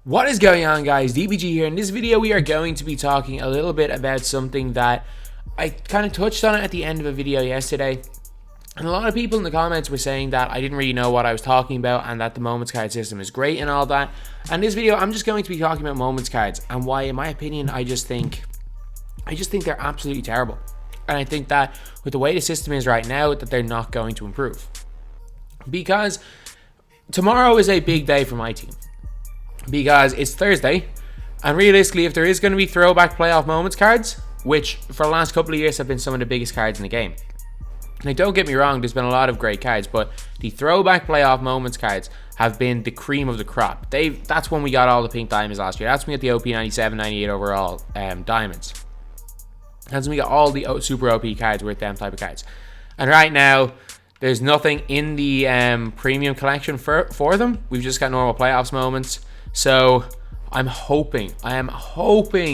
What is going on, guys? DBG here. In this video we are going to be talking a little bit about something that I kind of touched on it at the end of a video yesterday, and a lot of people in the comments were saying that I didn't really know what I was talking about and that the moments card system is great and all that. And this video I'm just going to be talking about moments cards and why, in my opinion, I just think they're absolutely terrible. And I think that with the way the system is right now, that they're not going to improve, because tomorrow is a big day for my team. Because it's Thursday, and realistically, if there is going to be throwback playoff moments cards, which for the last couple of years have been some of the biggest cards in the game. Now, don't get me wrong, there's been a lot of great cards, but the throwback playoff moments cards have been the cream of the crop. That's when we got all the pink diamonds last year. That's when we got the OP 97, 98 overall diamonds. That's when we got all the super OP cards with them type of cards. And right now, there's nothing in the premium collection for them. We've just got normal playoffs moments. So I am hoping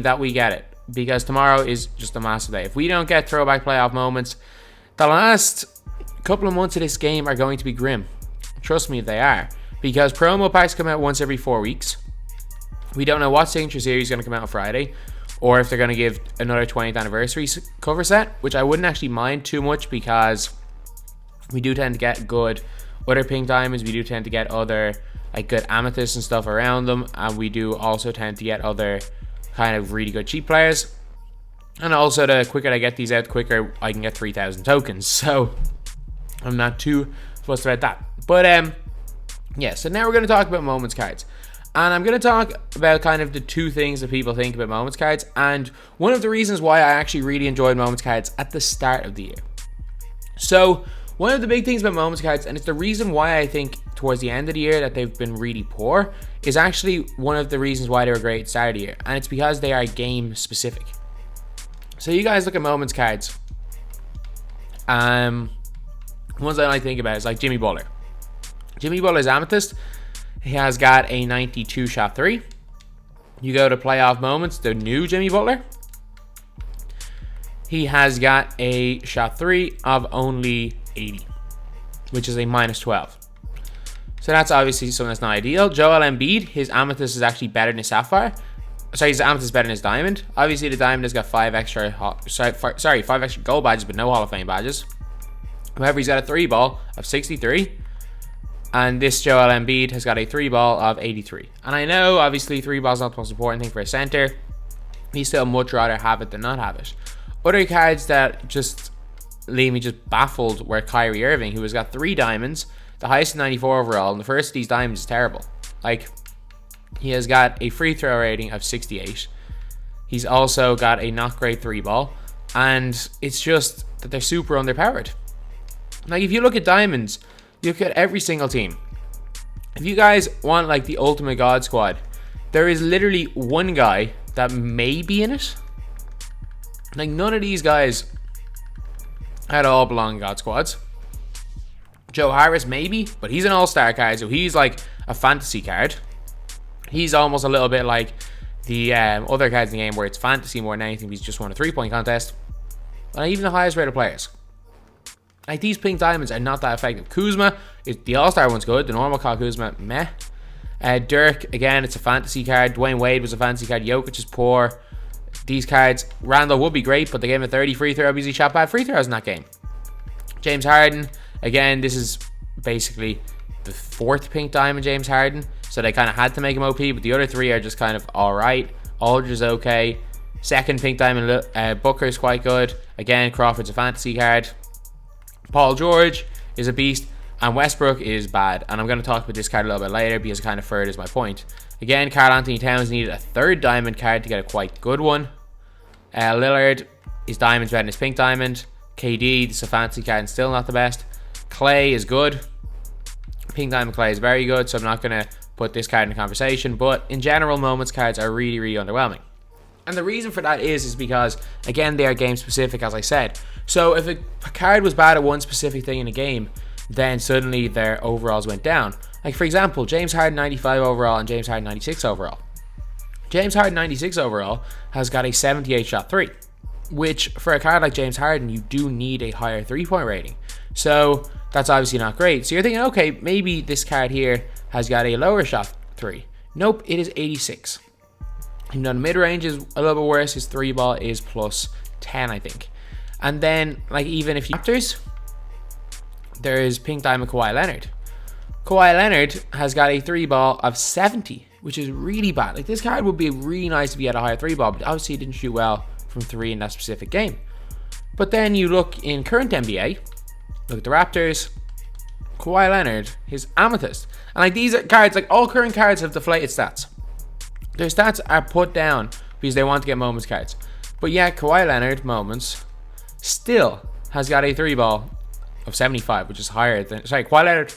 that we get it, because tomorrow is just a massive day. If we don't get throwback playoff moments, the last couple of months of this game are going to be grim. Trust me, they are, because promo packs come out once every 4 weeks. We don't know what signature series is going to come out on Friday, or if they're going to give another 20th anniversary cover set, which I wouldn't actually mind too much, because we do tend to get good other pink diamonds. We do tend to get other good amethysts and stuff around them, and we do also tend to get other kind of really good cheap players. And also, the quicker I get these out, the quicker I can get 3,000 tokens. So I'm not too fussed about that. But yeah, so now we're going to talk about moments cards, and I'm going to talk about kind of the two things that people think about moments cards, and one of the reasons why I actually really enjoyed moments cards at the start of the year. So one of the big things about moments cards, and it's the reason why I think towards the end of the year that they've been really poor, is actually one of the reasons why they were great at the start of the year, and it's because they are game specific. So you guys look at moments cards, ones I like to think about is like Jimmy Butler. Jimmy Butler's Amethyst, he has got a 92 shot 3. You go to playoff moments, the new Jimmy Butler, he has got a shot 3 of only 80, which is a minus 12. So that's obviously something that's not ideal. Joel Embiid, his Amethyst is actually better than his Sapphire. Sorry, his Amethyst is better than his Diamond. Obviously, the Diamond has got 5 extra gold badges, but no Hall of Fame badges. However, he's got a 3 ball of 63. And this Joel Embiid has got a 3 ball of 83. And I know, obviously, 3 balls is not the most important thing for a center. He still much rather have it than not have it. Other cards that just leave me just baffled were Kyrie Irving, who has got 3 diamonds, the highest 94 overall, and the first of these diamonds is terrible. Like, he has got a free throw rating of 68. He's also got a not great 3 ball, and it's just that they're super underpowered. Like, if you look at diamonds, you look at every single team. If you guys want like the ultimate god squad, there is literally one guy that may be in it. Like, none of these guys at all belong in god squads. Joe Harris maybe, but he's an all-star card, so he's like a fantasy card. He's almost a little bit like the other cards in the game, where it's fantasy more than anything. He's just won a 3-point contest. And even the highest rated players, like, these pink diamonds are not that effective. Kuzma, the all-star one's good. The normal card Kuzma, meh. Dirk, again, it's a fantasy card. Dwayne Wade was a fantasy card. Jokic is poor. These cards, Randall would be great, but they gave him a 30 free throw because he shot bad free throws in that game. James Harden, again, this is basically the 4th pink diamond James Harden, so they kind of had to make him OP, but the other 3 are just kind of alright. Aldridge is okay. 2nd pink diamond Booker is quite good. Again, Crawford's a fantasy card. Paul George is a beast, and Westbrook is bad, and I'm going to talk about this card a little bit later because it kind of furthers my point. Again, KARL-ANTHONY Towns needed a 3rd diamond card to get a quite good one. Lillard, his diamond's better than his pink diamond. KD, this is a fancy card and still not the best. Clay is good. Pink diamond Clay is very good, so I'm not going to put this card in the conversation, but in general, moments cards are really, really underwhelming. And the reason for that is because, again, they are game specific, as I said. So if a card was bad at one specific thing in a game, then suddenly their overalls went down. Like, for example, James Harden 95 overall and James Harden 96 overall. James Harden 96 overall has got a 78 shot 3, which for a card like James Harden, you do need a higher 3-point rating. So that's obviously not great. So you're thinking, okay, maybe this card here has got a lower shot 3. Nope, it is 86. Even though the mid-range is a little bit worse, his 3-ball is plus 10, I think. And then, like, even if you there is Pink Diamond Kawhi Leonard. Kawhi Leonard has got a 3-ball of 70, which is really bad. Like, this card would be really nice if he had a higher 3-ball, but obviously he didn't shoot well from 3 in that specific game. But then you look in current NBA, look at the Raptors, Kawhi Leonard, his Amethyst. And like, these are cards, like, all current cards have deflated stats. Their stats are put down because they want to get Moments cards. But yeah, Kawhi Leonard, Moments, still has got a 3-ball of 75, which is higher than... Sorry, Kawhi Leonard,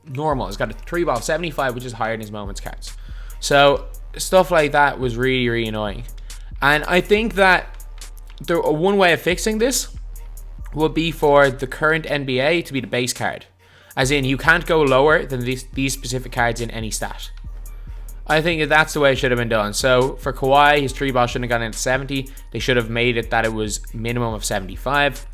normal, has got a 3-ball of 75, which is higher than his Moments cards. So, stuff like that was really, really annoying. And I think that one way of fixing this would be for the current NBA to be the base card. As in, you can't go lower than these specific cards in any stat. I think that's the way it should have been done. So for Kawhi, his 3-ball shouldn't have gone into 70. They should have made it that it was minimum of 75.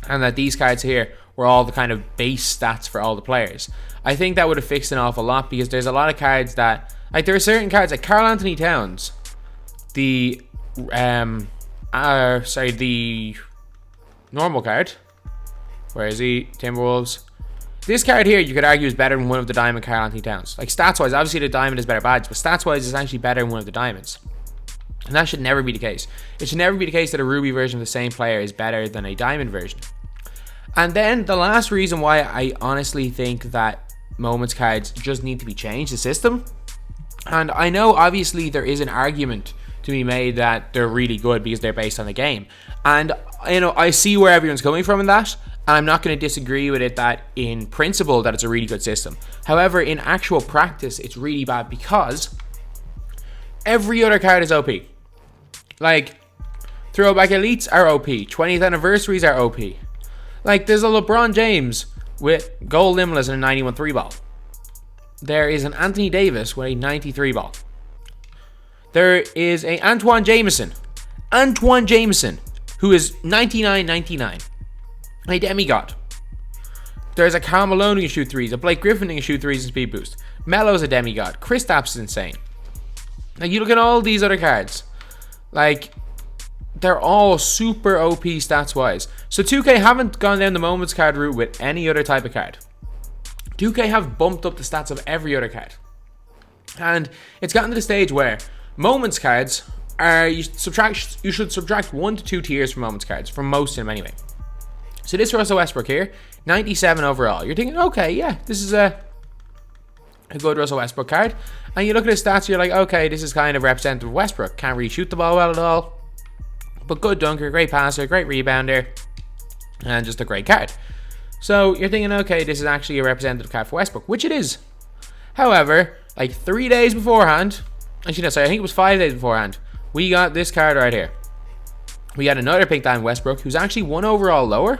And that these cards here were all the kind of base stats for all the players. I think that would have fixed an awful lot, because there's a lot of cards that... Like, there are certain cards, like KARL-ANTHONY Towns. The normal card. Where is he? Timberwolves. This card here, you could argue, is better than one of the Diamond KARL-ANTHONY Towns. Like, stats-wise, obviously the Diamond is better badge, but stats-wise, it's actually better than one of the Diamonds. And that should never be the case. It should never be the case that a Ruby version of the same player is better than a Diamond version. And then, the last reason why I honestly think that Moments cards just need to be changed, the system. And I know, obviously, there is an argument to be made that they're really good because they're based on the game. And, you know, I see where everyone's coming from in that. And I'm not going to disagree with it that in principle that it's a really good system. However, in actual practice, it's really bad because every other card is OP. Like, Throwback Elites are OP. 20th Anniversaries are OP. Like, there's a LeBron James with Gold Limitless and a 91 3-ball. There is an Anthony Davis with a 93 ball. There is a Antoine Jameson, who is 99.99. A demigod. There's a Karl Malone who can shoot threes, a Blake Griffin who can shoot threes and speed boost. Melo's a demigod. Kristaps is insane. Like, you look at all these other cards, like, they're all super OP stats wise. So 2K haven't gone down the Moments card route with any other type of card. 2K have bumped up the stats of every other card. And it's gotten to the stage where Moments cards are, you should subtract 1 to 2 tiers from Moments cards, from most of them anyway. So this Russell Westbrook here, 97 overall. You're thinking, okay, yeah, this is a good Russell Westbrook card. And you look at his stats, you're like, okay, this is kind of representative of Westbrook. Can't really shoot the ball well at all. But good dunker, great passer, great rebounder, and just a great card. So you're thinking, okay, this is actually a representative card for Westbrook, which it is. However, like 3 days beforehand, actually no, sorry, I think it was 5 days beforehand, we got this card right here. We got another Pink Diamond Westbrook, who's actually 1 overall lower.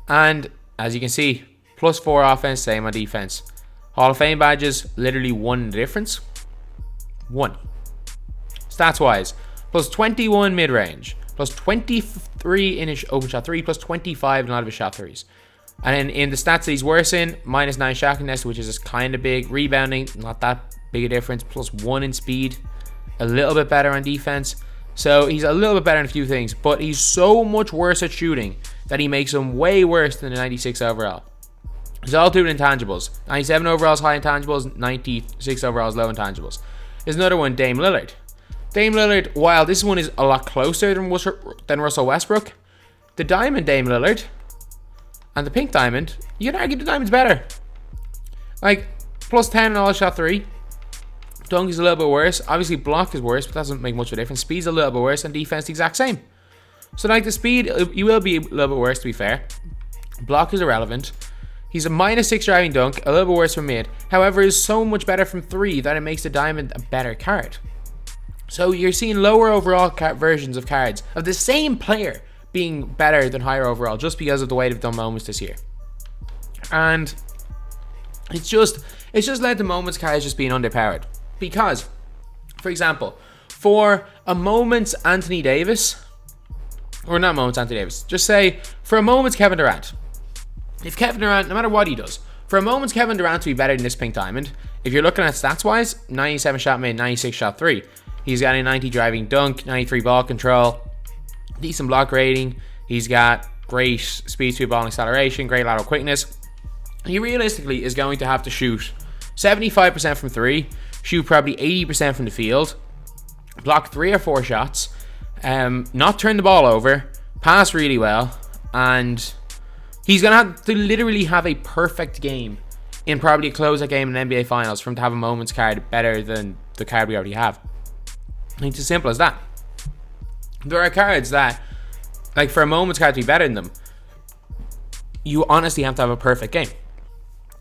And as you can see, +4 offense, same on defense. Hall of Fame badges, literally 1 difference. 1. Stats wise, +21 mid range, +23 in his open shot 3, +25 in a lot of his shot 3s. And then in the stats that he's worse in, -9 shot contest, which is just kind of big. Rebounding, not that big a difference. +1 in speed, a little bit better on defense. So he's a little bit better in a few things, but he's so much worse at shooting that he makes him way worse than the 96 overall. It's all due to intangibles. 97 overall is high intangibles, 96 overall is low intangibles. There's another one, Dame Lillard. Dame Lillard, while this one is a lot closer than Russell Westbrook, the Diamond Dame Lillard and the Pink Diamond, you can argue the Diamond's better. Like, +10 in all shot 3. Dunk is a little bit worse. Obviously, block is worse, but that doesn't make much of a difference. Speed's a little bit worse, and defense the exact same. So, like, the speed, you will be a little bit worse, to be fair. Block is irrelevant. He's a -6 driving dunk, a little bit worse from mid. However, is so much better from 3 that it makes the Diamond a better card. So, you're seeing lower overall versions of cards of the same player being better than higher overall, just because of the way they've done Moments this year. And it's just led to Moments cards just being underpowered. Because, for example, for a Moments Anthony Davis, or not Moments Anthony Davis, just say for a Moments Kevin Durant. If Kevin Durant, no matter what he does, For a moment's Kevin Durant to be better than this pink diamond, if you're looking at stats wise, 97 shot mid, 96 shot 3. He's got a 90 driving dunk, 93 ball control, decent block rating. He's got great speed to ball acceleration, great lateral quickness. He realistically is going to have to shoot 75% from 3, shoot probably 80% from the field, block 3 or 4 shots, not turn the ball over, pass really well, and he's going to have to literally have a perfect game in probably a closeout game in NBA Finals for him to have a moments card better than the card we already have. It's as simple as that. There are cards that, like, for a moments card to be better than them, you honestly have to have a perfect game.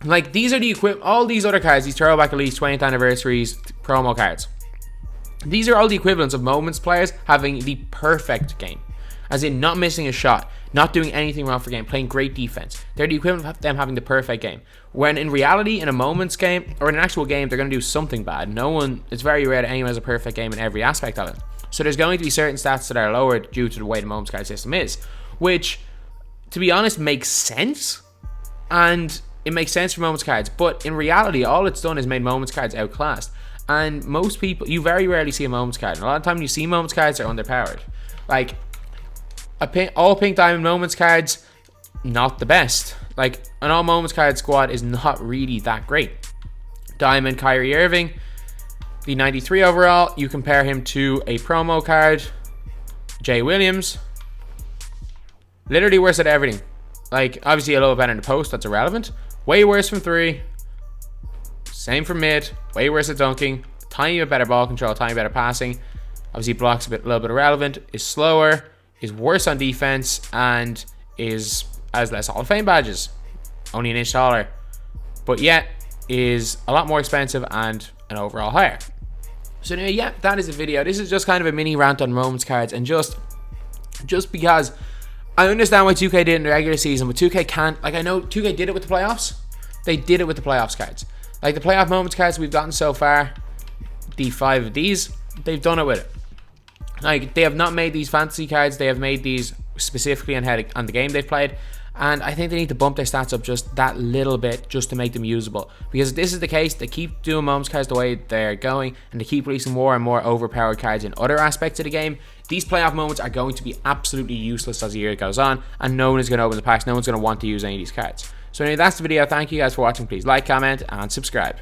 Like, these are the all these other cards, these throwback elites, 20th anniversaries, promo cards. These are all the equivalents of moments players having the perfect game. As in, not missing a shot, not doing anything wrong for game, playing great defense. They're the equivalent of them having the perfect game. When in reality, in a moments game, or in an actual game, they're going to do something bad. It's very rare that anyone has a perfect game in every aspect of it. So there's going to be certain stats that are lowered due to the way the moments card system is. Which, to be honest, makes sense. And it makes sense for moments cards. But in reality, all it's done is made moments cards outclassed. And most people, you very rarely see a moments card. And a lot of time you see moments cards, they're underpowered. Like, all pink diamond moments cards, not the best. Like, an all moments card squad is not really that great. Diamond Kyrie Irving, the 93 overall, you compare him to a promo card, Jay Williams, literally worse at everything. Like, obviously a little better in the post, that's irrelevant. Way worse from 3, same from mid, way worse at dunking, tiny bit better ball control, tiny better passing. Obviously blocks a little bit irrelevant, is slower, is worse on defense, and has less Hall of Fame badges. Only an inch taller. But yet, is a lot more expensive and an overall higher. So anyway, yeah, that is the video. This is just kind of a mini rant on moments cards, and just because I understand why 2K did it in the regular season, but 2K can't, like, I know 2K did it with the playoffs. They did it with the playoffs cards. Like, the playoff moments cards we've gotten so far, the 5 of these, they've done it with it. Like, they have not made these fantasy cards. They have made these specifically on the game they've played. And I think they need to bump their stats up just that little bit just to make them usable. Because if this is the case, they keep doing moments cards the way they're going, and they keep releasing more and more overpowered cards in other aspects of the game. These playoff moments are going to be absolutely useless as the year goes on, and no one is going to open the packs. No one's going to want to use any of these cards. So anyway, that's the video. Thank you guys for watching. Please like, comment, and subscribe.